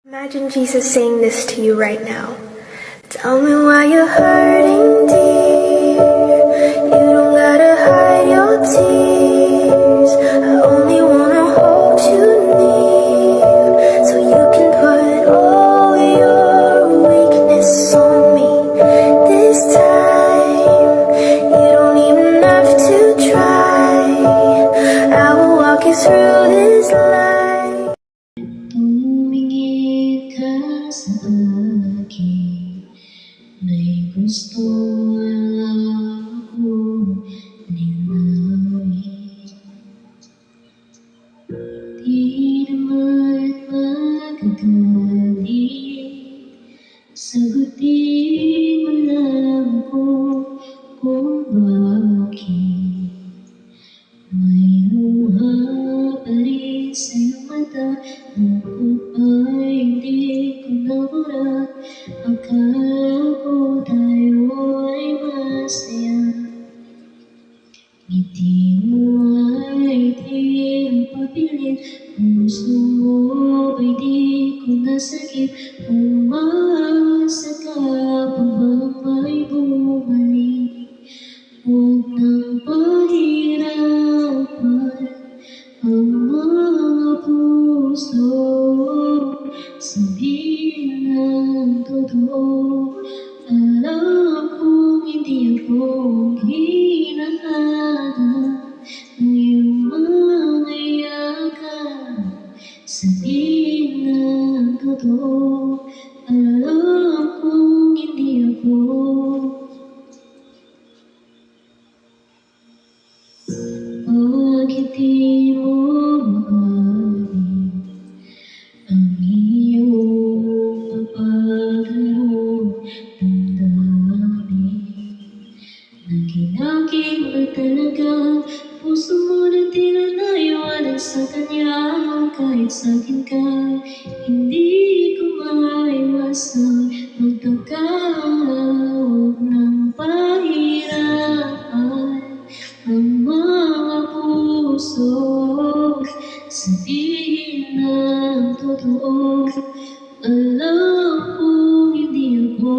Imagine Jesus saying this to you right now. Tell me why you're hurting, dear. You don't gotta hide your tears. I only wanna hold you near, so you can put all your weakness on me. This time, you don't even have to try. I will walk you through this life. Tumingin ka sa akin, may gusto akong linawin. Di naman magagaling, sagutin mo lang ako kung bakit may luha pa rin sa iyong mata. Bakit ba hindi ko nabura? Akala ko tayo ay masaya. Ngiti mo ay tila papilit. Puso mo ba'y di ko nasakit? Umasa ka pa bang may bumalik? Huwag nang pahirapan ang mga puso. Sabihin ng totoo, alam kong hindi ako hinahanap ng iyong mga yakan. Sabihin ng totoo, alam kong hindi ako. Bakit di mo maamin ang iyong napagarong damdamin? Naginagin ba talaga puso mo na tila naiwanan sa kanya? Kahit sa'kin ka, hindi ko maiwasang magtaka. Huwag nang pahirapan ang mga puso. Sabihin ng totoo, alam kong hindi ako